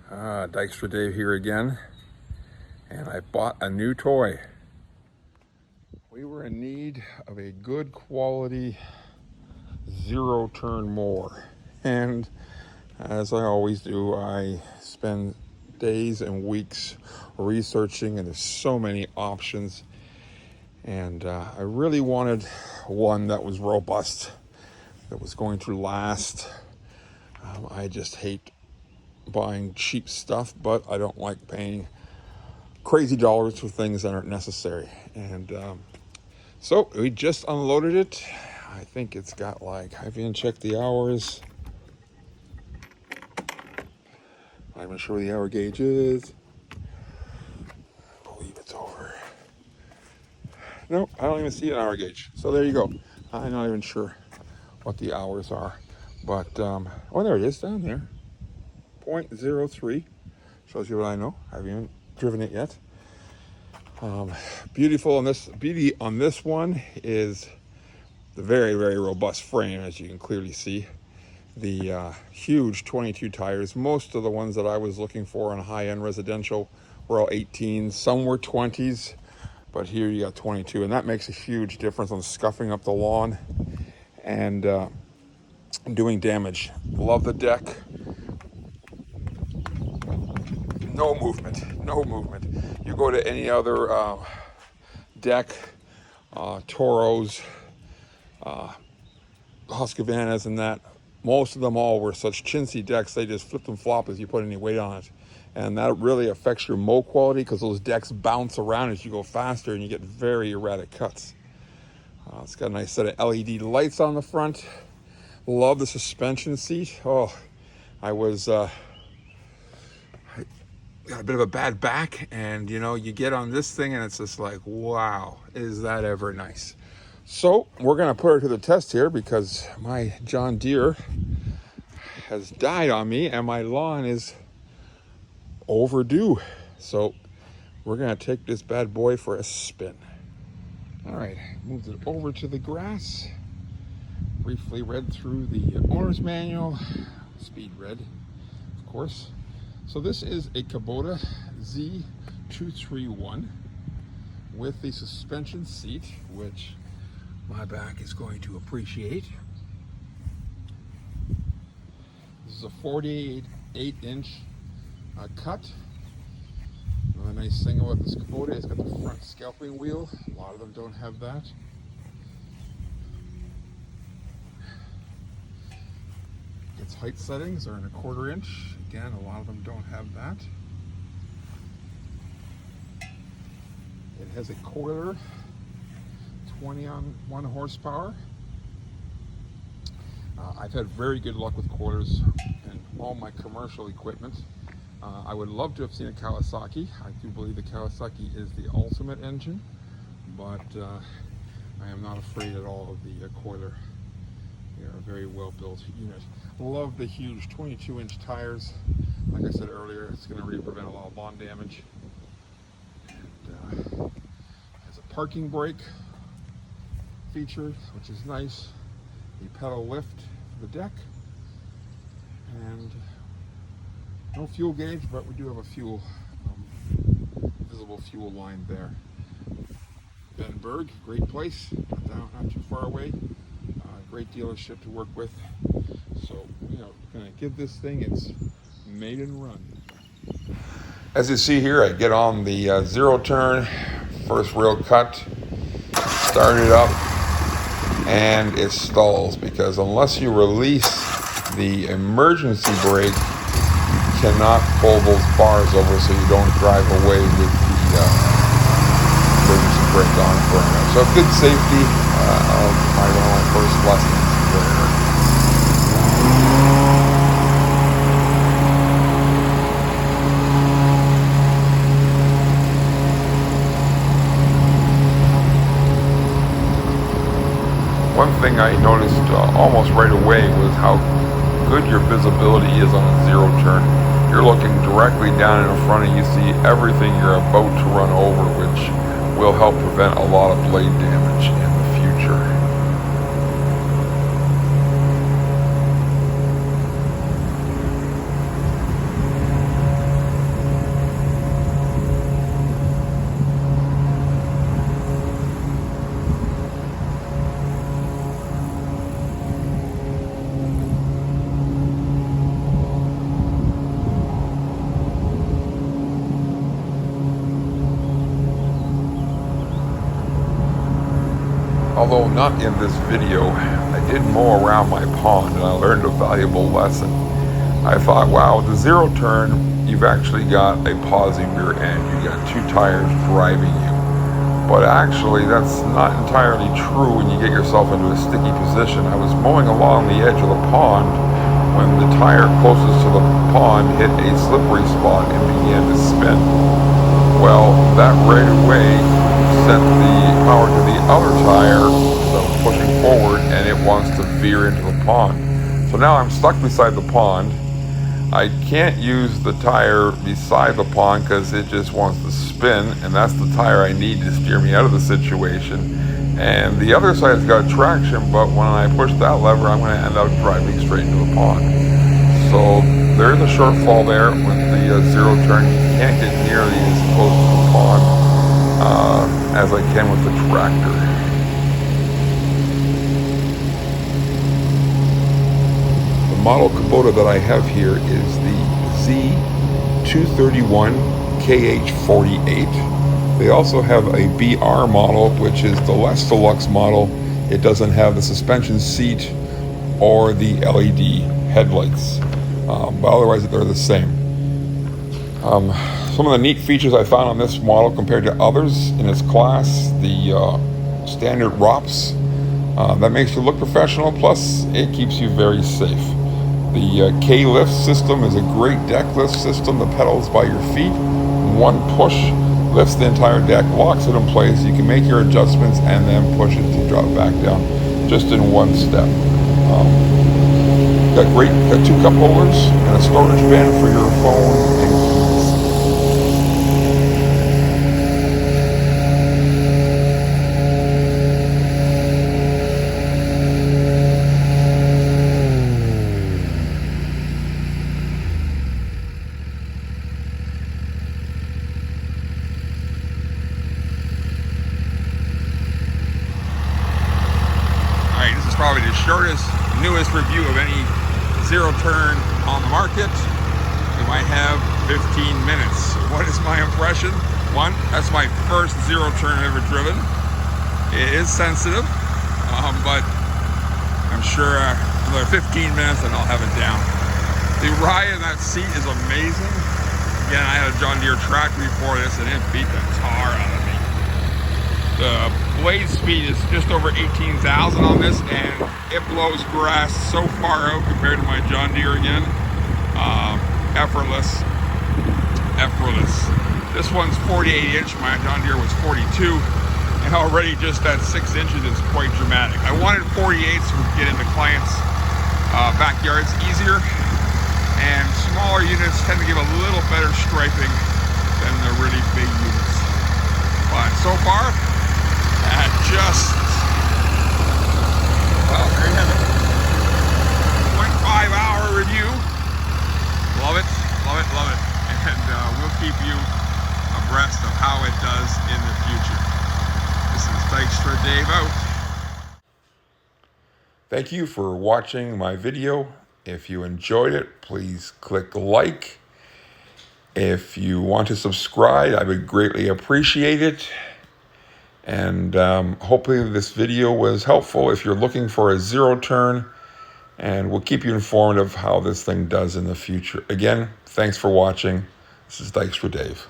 Dykstra Dave here again, and I bought a new toy. We were in need of a good quality zero-turn mower, and as I always do, I spend days and weeks researching, and there's so many options, and I really wanted one that was robust, that was going to last. I just hate buying cheap stuff, but I don't like paying crazy dollars for things that aren't necessary. And so we just unloaded it. I think it's got like, I haven't even checked the hours. I'm not even sure where the hour gauge is. I believe it's over. No, I don't even see an hour gauge. So there you go. I'm not even sure what the hours are. But, oh, there it is down there. 0.03. Shows you what I know. I haven't even driven it yet. Beauty on this one is the very, very robust frame, as you can clearly see. The huge 22 tires. Most of the ones that I was looking for on high-end residential were all 18s. Some were 20s, but here you got 22, and that makes a huge difference on scuffing up the lawn and doing damage. Love the deck. No movement, no movement. You go to any other deck, Toros, Husqvarnas and that, most of them all were such chintzy decks, they just flip and flop as you put any weight on it. And that really affects your mow quality because those decks bounce around as you go faster and you get very erratic cuts. It's got a nice set of LED lights on the front. Love the suspension seat. Oh, I was... got a bit of a bad back, and you know, you get on this thing and it's just like, wow, is that ever nice. So we're gonna put her to the test here because my John Deere has died on me and my lawn is overdue. So we're gonna take this bad boy for a spin. All right, moved it over to the grass, briefly read through the owner's manual, speed read, of course. So this is a Kubota Z231 with the suspension seat, which my back is going to appreciate. This is a 48-inch cut. Another nice thing about this Kubota, it's got the front scalping wheel. A lot of them don't have that. Its height settings are in 1/4 inch. Again, a lot of them don't have that. It has a coiler, 21 horsepower. I've had very good luck with coilers in all my commercial equipment. I would love to have seen a Kawasaki. I do believe the Kawasaki is the ultimate engine, but I am not afraid at all of the coiler. They are a very well built unit. Love the huge 22-inch tires. Like I said earlier, it's going to really prevent a lot of lawn damage. And has a parking brake feature, which is nice. The pedal lift for the deck. And no fuel gauge, but we do have a fuel, visible fuel line there. Benberg, great place, not too far away. Great dealership to work with. So, you know, gonna give this thing its maiden run. As you see here, I get on the zero turn, first real cut, start it up, and it stalls because unless you release the emergency brake, you cannot pull those bars over so you don't drive away with the emergency brake on burnout. So good safety. One of my first lessons there. One thing I noticed almost right away was how good your visibility is on a zero turn. You're looking directly down in front of you, see everything you're about to run over, which will help prevent a lot of blade damage in the future. Although not in this video, I did mow around my pond and I learned a valuable lesson. I thought, wow, with the zero turn, you've actually got a pausing rear end. You got two tires driving you. But actually, that's not entirely true when you get yourself into a sticky position. I was mowing along the edge of the pond when the tire closest to the pond hit a slippery spot and began to spin. Well, that right away sent the power to the other tire that was pushing forward, and it wants to veer into the pond. So now I'm stuck beside the pond. I can't use the tire beside the pond because it just wants to spin, and that's the tire I need to steer me out of the situation. And the other side's got traction, but when I push that lever, I'm going to end up driving straight into the pond. So there's a shortfall there with the zero turn. You can't get nearly as close to the pond as I can with the tractor. The model Kubota that I have here is the Z231KH 48. They also have a BR model, which is the less deluxe model. It doesn't have the suspension seat or the LED headlights, but otherwise they're the same. Some of the neat features I found on this model compared to others in its class: the standard ROPS, that makes you look professional, plus it keeps you very safe. The K-lift system is a great deck lift system. The pedals by your feet. One push lifts the entire deck, locks it in place. You can make your adjustments and then push it to drop back down just in one step. Got two cup holders and a storage bin for your phone and keys. This is probably the shortest, newest review of any zero turn on the market. We might have 15 minutes. What is my impression? One, that's my first zero turn I've ever driven. It is sensitive, but I'm sure another 15 minutes and I'll have it down. The ride in that seat is amazing. Again, I had a John Deere tractor before this and it beat the tar out of me. The blade speed is just over 18,000 on this, and it blows grass so far out compared to my John Deere again. Effortless. This one's 48 inch, my John Deere was 42, and already just that 6 inches is quite dramatic. I wanted 48 so we could get into clients' backyards easier, and smaller units tend to give a little better striping than the really big units. But so far, well, there you have it. 0.5 hour review. Love it. And we'll keep you abreast of how it does in the future. This is Dykstra Dave out. Thank you for watching my video. If you enjoyed it, please click like. If you want to subscribe, I would greatly appreciate it. And hopefully this video was helpful if you're looking for a zero turn, and we'll keep you informed of how this thing does in the future. Again, thanks for watching. This is Dykstra Dave.